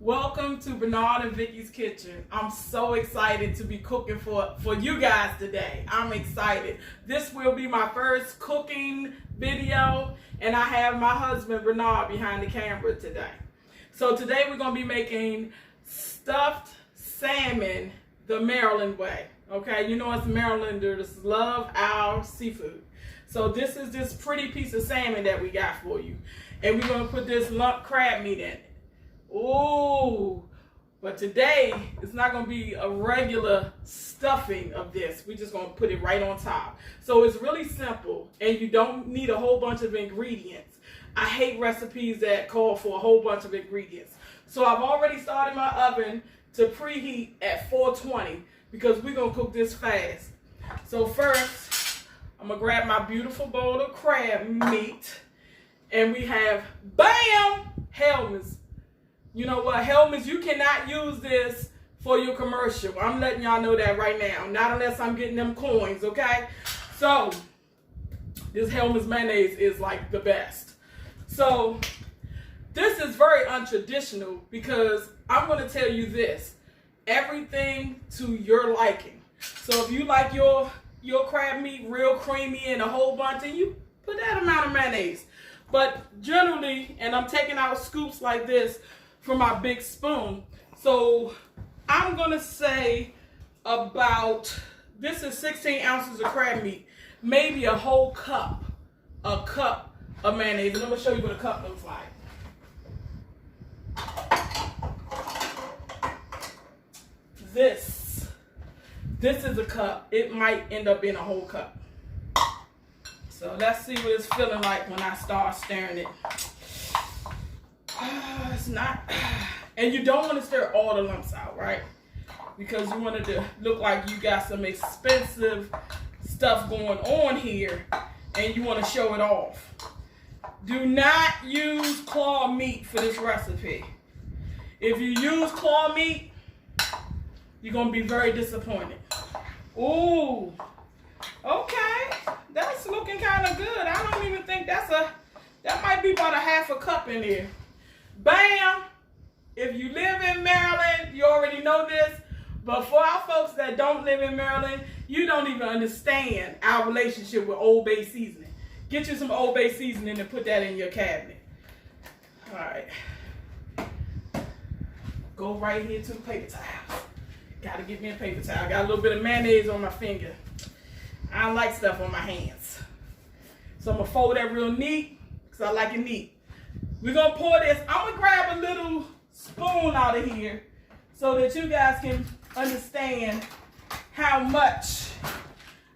Welcome to Bernard and Vicky's Kitchen. I'm so excited to be cooking for you guys today. I'm excited. This will be my first cooking video, and I have my husband Bernard behind the camera today. So today we're going to be making stuffed salmon the Maryland way. Okay, you know us Marylanders love our seafood. So this is this pretty piece of salmon that we got for you. And we're going to put this lump crab meat in it. Ooh, but today it's not going to be a regular stuffing of this. We're just going to put it right on top. So it's really simple, and you don't need a whole bunch of ingredients. I hate recipes that call for a whole bunch of ingredients. So I've already started my oven to preheat at 420 because we're going to cook this fast. So first, I'm going to grab my beautiful bowl of crab meat, and we have, bam, helmets. You know what, helmets, you cannot use this for your commercial. I'm letting y'all know that right now. Not unless I'm getting them coins, okay? So, this Helmets mayonnaise is like the best. So, this is very untraditional because I'm going to tell you this. Everything to your liking. So, if you like your crab meat real creamy and a whole bunch, then you put that amount of mayonnaise. But generally, and I'm taking out scoops like this for my big spoon. So I'm gonna say about, this is 16 ounces of crab meat, maybe a whole cup of mayonnaise. And I'm gonna show you what a cup looks like. This is a cup. It might end up being a whole cup. So let's see what it's feeling like when I start stirring it. It's not, and you don't want to stir all the lumps out, right? Because you want it to look like you got some expensive stuff going on here, and you want to show it off. Do not use claw meat for this recipe. If you use claw meat, you're going to be very disappointed. Ooh, okay, that's looking kind of good. I don't even think that might be about a half a cup in there. Bam! If you live in Maryland, you already know this. But for our folks that don't live in Maryland, you don't even understand our relationship with Old Bay seasoning. Get you some Old Bay seasoning and put that in your cabinet. All right. Go right here to the paper towel. Gotta get me a paper towel. Got a little bit of mayonnaise on my finger. I don't like stuff on my hands. So I'm gonna fold that real neat because I like it neat. We're going to pour this. I'm going to grab a little spoon out of here so that you guys can understand how much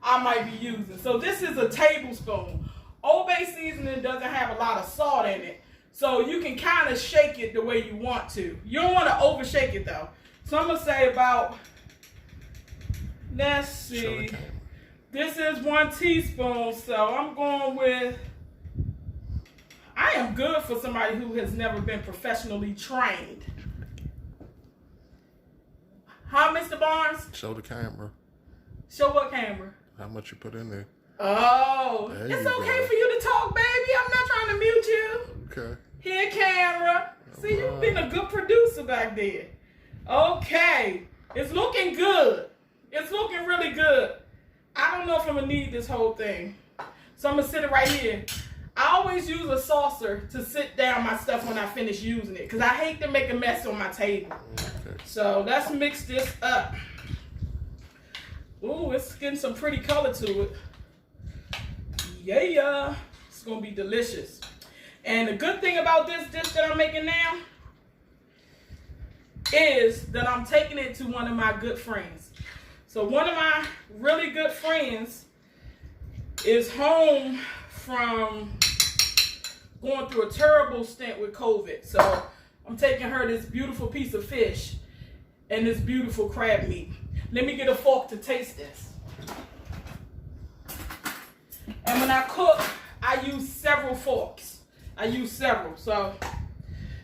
I might be using. So this is a tablespoon. Old Bay seasoning doesn't have a lot of salt in it, so you can kind of shake it the way you want to. You don't want to overshake it though. So I'm going to say about, let's see, this is 1 teaspoon, so I'm going with, I am good for somebody who has never been professionally trained. Huh, Mr. Barnes? Show the camera. Show what camera? How much you put in there. Oh, it's okay for you to talk, baby. I'm not trying to mute you. Okay. Here, camera. See, you've been a good producer back there. Okay. It's looking good. It's looking really good. I don't know if I'm going to need this whole thing. So I'm going to sit it right here. I always use a saucer to sit down my stuff when I finish using it because I hate to make a mess on my table. Okay. So let's mix this up. Ooh, it's getting some pretty color to it. Yeah, it's going to be delicious. And the good thing about this dish that I'm making now is that I'm taking it to one of my good friends. So one of my really good friends is home from going through a terrible stint with COVID. So I'm taking her this beautiful piece of fish and this beautiful crab meat. Let me get a fork to taste this. And when I cook, I use several forks. So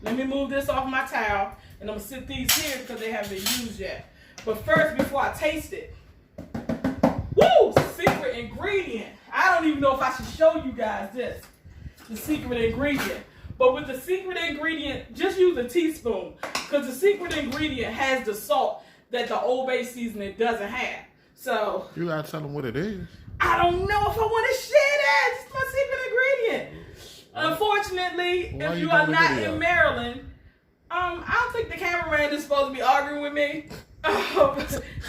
let me move this off my towel, and I'm gonna sit these here because they haven't been used yet. But first, before I taste it, woo, secret ingredient. I don't even know if I should show you guys this, the secret ingredient. But with the secret ingredient, just use a teaspoon. Because the secret ingredient has the salt that the Old Bay seasoning doesn't have. So You gotta tell them what it is. I don't know if I want to share that. It's my secret ingredient. Unfortunately, Why if you you are doing not the video? in Maryland, I don't think the cameraman is supposed to be arguing with me.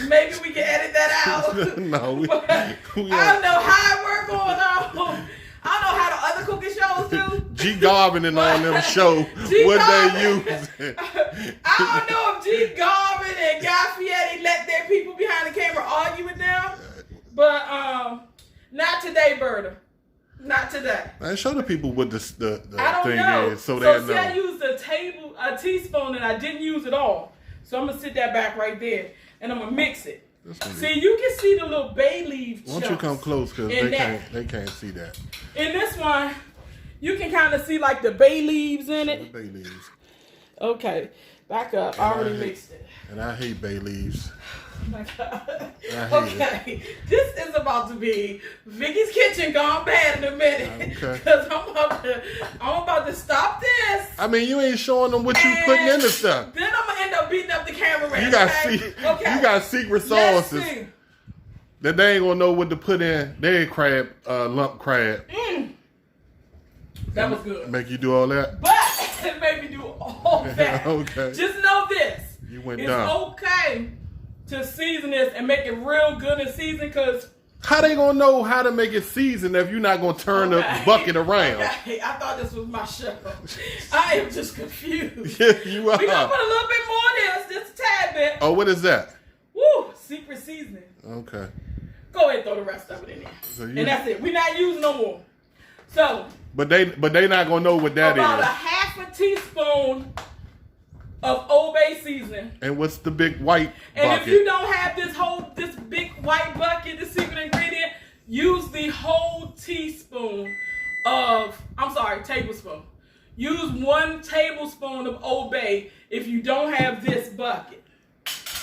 Maybe we can edit that out. No, we I don't know how it work going on. I don't know how the other cooking shows do. G Garvin and all them show G. what Garvin. they use. I don't know if G. Garvin and Guy Fieri let their people behind the camera argue with them. But not today, Berta. Not today. Man, show the people what the I don't thing know. is so they see, I know. used a teaspoon and I didn't use it all. So I'm gonna sit that back right there and I'm gonna mix it. See, you can see the little bay leaf chunks. Why don't you come close because they can't see that. In this one, you can kind of see like the bay leaves in The it. bay leaves. Okay, back up. I already mixed it. And I hate bay leaves. Oh my God. I hate This is about to be Vicky's Kitchen gone bad in a minute. Okay. Because I'm about to stop this. I mean, you ain't showing them what you putting in the stuff. Then I'm gonna end up beating up the cameraman. You got okay? you got secret Let's sauces see. that they ain't gonna know what to put in. They ain't crab, lump crab. That was good. Make you do all that. But it made me do all that. Okay. Just know this. You went It's down. okay to season this and make it real good in season because How they gonna know how to make it seasoned if you're not gonna turn the bucket around? Okay, I thought this was my show. I am just confused. Yeah, you are. We gonna put a little bit more in this, just a tad bit. Oh, what is that? Woo, secret seasoning. Okay. Go ahead and throw the rest of it in there. So And that's it. We're not using no more. So, But they not gonna know what that about is. a half a teaspoon of Old Bay seasoning. And what's the big white And bucket? if you don't have this big white bucket, the secret ingredient, use the whole tablespoon. Use 1 tablespoon of Old Bay if you don't have this bucket.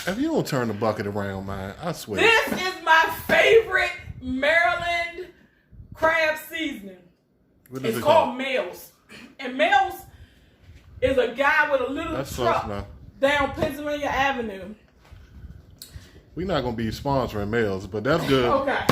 If you don't turn the bucket around, man, I swear. This is my favorite Maryland crab seasoning. What is It's it called Mel's. And Mel's is a guy with a little That sucks truck now. down Pennsylvania Avenue. We're not gonna be sponsoring males, but that's good. Okay.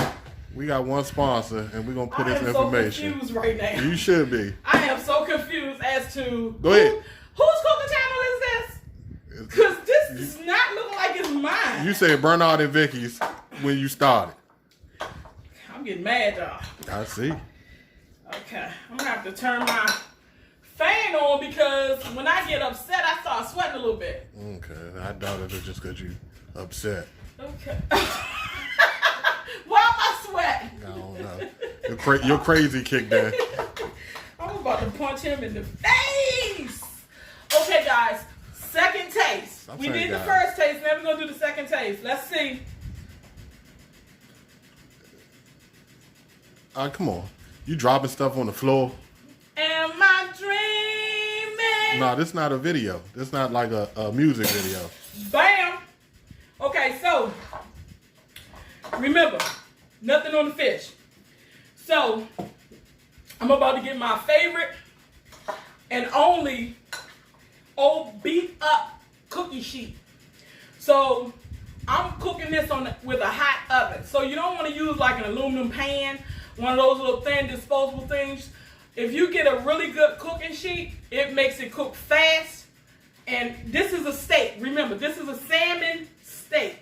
We got one sponsor, and we're gonna put this I am information. so confused right now. You should be. I am so confused as to Go ahead. whose cooking channel is this? Because this does not look like it's mine. You said Bernard and Vicky's when you started. I'm getting mad, y'all. I see. Okay, I'm gonna have to turn my fan on because when I get upset, I start sweating a little bit. Okay, I doubt it was just because you upset. Okay. Why am I sweating? I don't know. Your crazy kicked in. I'm about to punch him in the face. Okay, guys. Second taste. Stop We saying did the guys. first taste. Now we're gonna do the second taste. Let's see. Come on. You dropping stuff on the floor? Am I dreaming? No, this not a video. This not like a music video. Bam. Okay, so remember, nothing on the fish. So I'm about to get my favorite and only old beat up cookie sheet. So I'm cooking this with a hot oven. So you don't want to use like an aluminum pan, one of those little thin disposable things. If you get a really good cooking sheet, it makes it cook fast. And this is a steak. Remember, this is a salmon steak.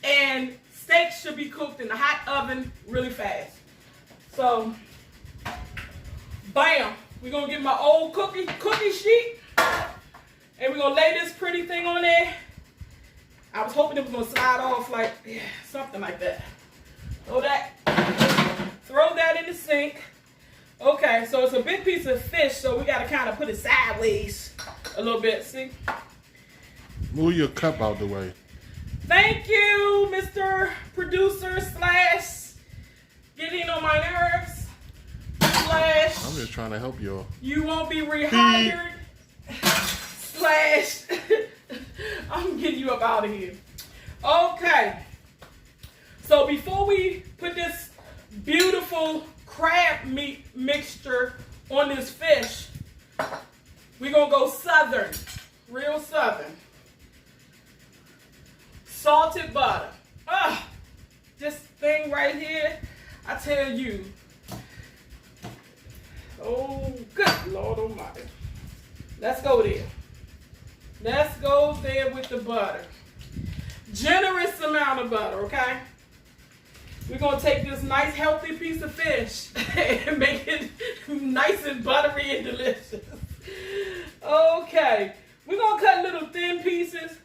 And steaks should be cooked in a hot oven really fast. So, bam. We're going to get my old cookie sheet. And we're going to lay this pretty thing on there. I was hoping it was going to slide off like, something like that. Throw that in the sink. Okay, so it's a big piece of fish, so we got to kind of put it sideways a little bit, see? Move your cup out the way. Thank you, Mr. Producer / getting on my nerves / I'm just trying to help you. you won't be rehired / I'm getting you up out of here. Okay, so before we put this beautiful crab meat mixture on this fish, we're gonna go southern. real Southern. Salted butter. This thing right here, I tell you. Oh, good Lord Almighty. Let's go there. Let's go there with the butter. Generous amount of butter, okay? We're going to take this nice healthy piece of fish and make it nice and buttery and delicious. Okay. We're going to cut little thin pieces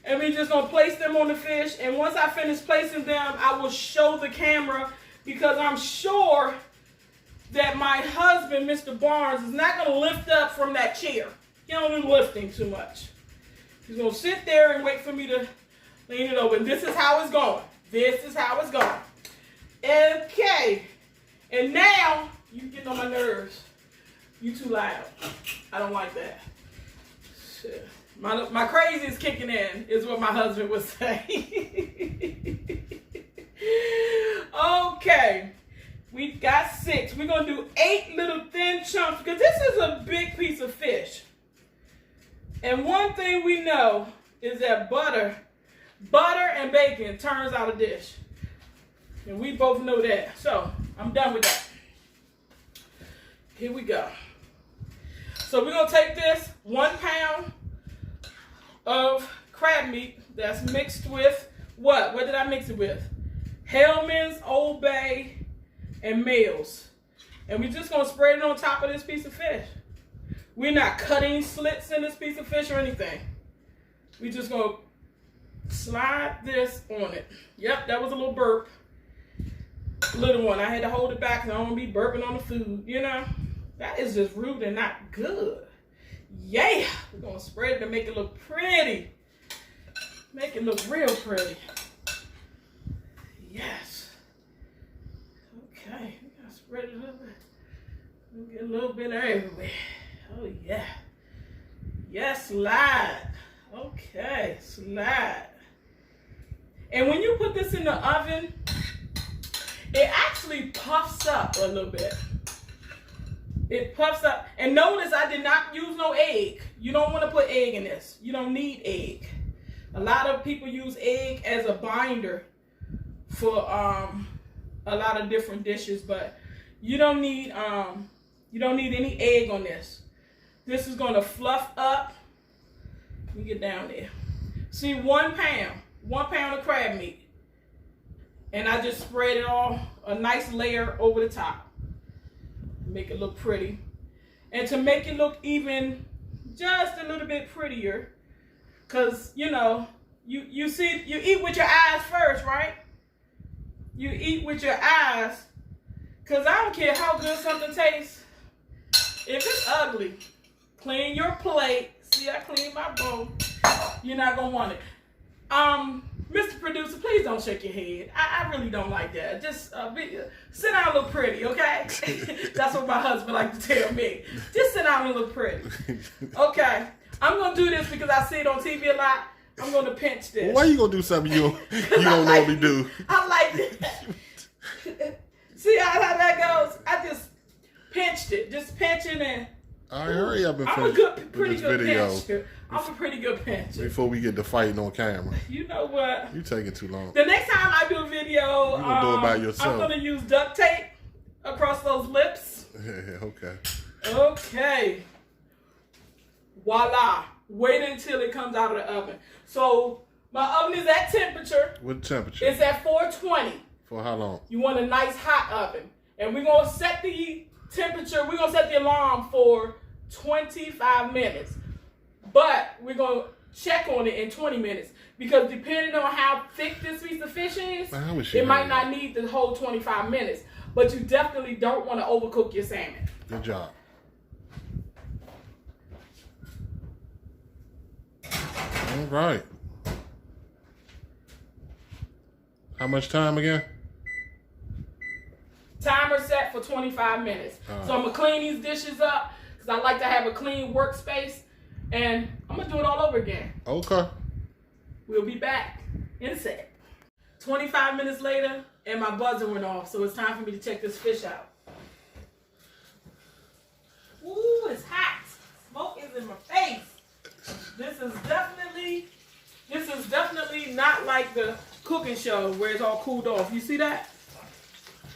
and we're just going to place them on the fish. And once I finish placing them, I will show the camera because I'm sure that my husband, Mr. Barnes, is not going to lift up from that chair. He don't do lifting too much. He's going to sit there and wait for me to lean it over. And this is how it's going. This is how it's going. Okay. And now, you getting on my nerves. You too loud. I don't like that. Shit. My crazy is kicking in, is what my husband would say. Okay. We got 6. We're going to do 8 little thin chunks because this is a big piece of fish. And one thing we know is that butter and bacon turns out a dish. And we both know that. So, I'm done with that. Here we go. So, we're going to take this 1 pound of crab meat that's mixed with what? What did I mix it with? Hellman's, Old Bay, and Mills. And we're just going to spread it on top of this piece of fish. We're not cutting slits in this piece of fish or anything. We're just going to slide this on it. Yep, that was a little burp. Little one. I had to hold it back because I don't want to be burping on the food, you know? That is just rude and not good. Yeah! We're going to spread it to make it look pretty. Make it look real pretty. Yes. Okay. We got to spread it a little bit. We'll get a little bit everywhere. Oh, yeah. Yes, slide. Okay, slide. And when you put this in the oven, it actually puffs up a little bit. It puffs up. And notice I did not use no egg. You don't want to put egg in this. You don't need egg. A lot of people use egg as a binder for a lot of different dishes, but you don't need any egg on this. This is going to fluff up. Let me get down there. See, 1 pound of crab meat. And I just spread it all, a nice layer over the top. Make it look pretty. And to make it look even just a little bit prettier, because, you know, you see, you eat with your eyes first, right? You eat with your eyes, because I don't care how good something tastes. If it's ugly, clean your plate. See, I cleaned my bowl. You're not going to want it. Mr. Producer, please don't shake your head. I really don't like that. Just sit down and look pretty, okay? That's what my husband likes to tell me. Just sit down and look pretty. Okay. I'm going to do this because I see it on TV a lot. I'm going to pinch this. Well, why you going to do something you don't normally do? I like that. See how that goes? I just pinched it. Just pinching and... All right, hurry up and finish pretty good video. pincher. I'm a pretty good pincher. Before we get to fighting on camera. You know what? You taking too long. The next time I do a video, you gonna do it by yourself. I'm going to use duct tape across those lips. Okay. Okay. Voila. Wait until it comes out of the oven. So, my oven is at temperature. What temperature? It's at 420. For how long? You want a nice hot oven. And we're going to set the temperature, we're going to set the alarm for 25 minutes. But we're going to check on it in 20 minutes. Because depending on how thick this piece of fish is, it might not need the whole 25 minutes. But you definitely don't want to overcook your salmon. Good job. All right. How much time again? Timer set for 25 minutes. So I'm going to clean these dishes up because I like to have a clean workspace. And I'm going to do it all over again. Okay. We'll be back in a sec. 25 minutes later, and my buzzer went off. So it's time for me to check this fish out. Ooh, it's hot. Smoke is in my face. This is definitely not like the cooking show where it's all cooled off. You see that?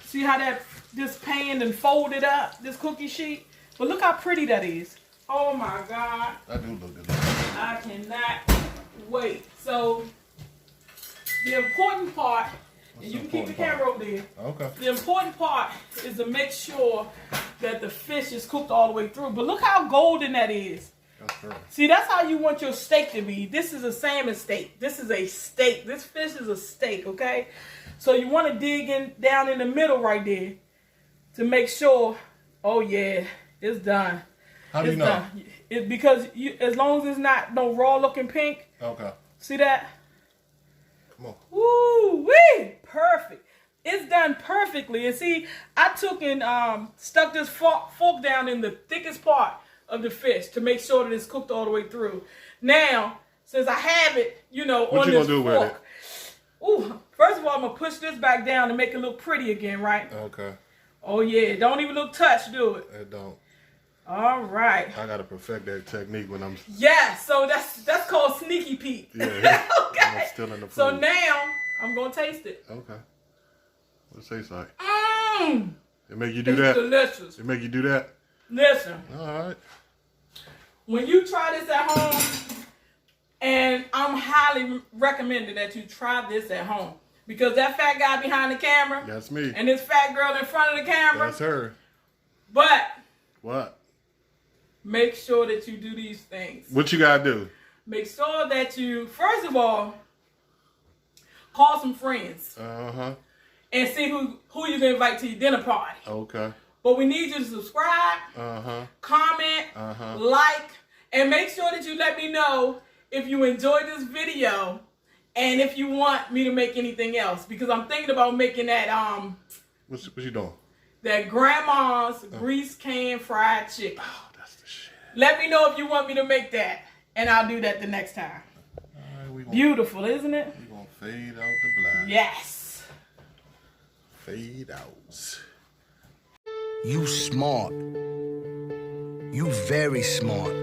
See how this pan and folded up, this cookie sheet? But look how pretty that is. Oh my God. That do look good. I cannot wait. So the important part, and you can keep the camera over there. Okay. The important part is to make sure that the fish is cooked all the way through. But look how golden that is. That's true. See, that's how you want your steak to be. This is a salmon steak. This is a steak. This fish is a steak, okay? So you want to dig in down in the middle right there to make sure, oh yeah, it's done. How do you know? Because as long as it's not no raw looking pink. Okay. See that? Come on. Woo wee! Perfect. It's done perfectly. And see, I took and stuck this fork down in the thickest part of the fish to make sure that it's cooked all the way through. Now, since I have it, what on you this gonna do fork. with it? Ooh, first of all, I'm gonna push this back down to make it look pretty again, right? Okay. Oh yeah, don't even look touched, do it. It don't. All right. I gotta perfect that technique when I'm. Yeah, so that's called sneaky Pete. Yeah. Okay. I'm still in the food. So now I'm gonna taste it. Okay. What's it taste like? Mmm. It make you do It's that? delicious. It make you do that? Listen. All right. When you try this at home, and I'm highly recommending that you try this at home, because that fat guy behind the camera, That's me. and this fat girl in front of the camera, That's her. but What? make sure that you do these things. What you gotta do? Make sure that you, first of all, call some friends Uh-huh. and see who you can invite to your dinner party. Okay. But we need you to subscribe, Uh-huh. comment, Uh-huh. like, and make sure that you let me know if you enjoyed this video and if you want me to make anything else, because I'm thinking about making that What you doing? that grandma's grease can fried chicken. Oh, that's the shit. Let me know if you want me to make that, and I'll do that the next time. All right, we gonna, Beautiful, isn't it? we gonna fade out the black. Yes. Fade out. You smart. You very smart.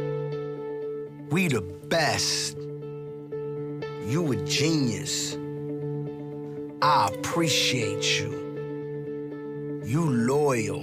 We the best. You a genius. I appreciate you. You loyal.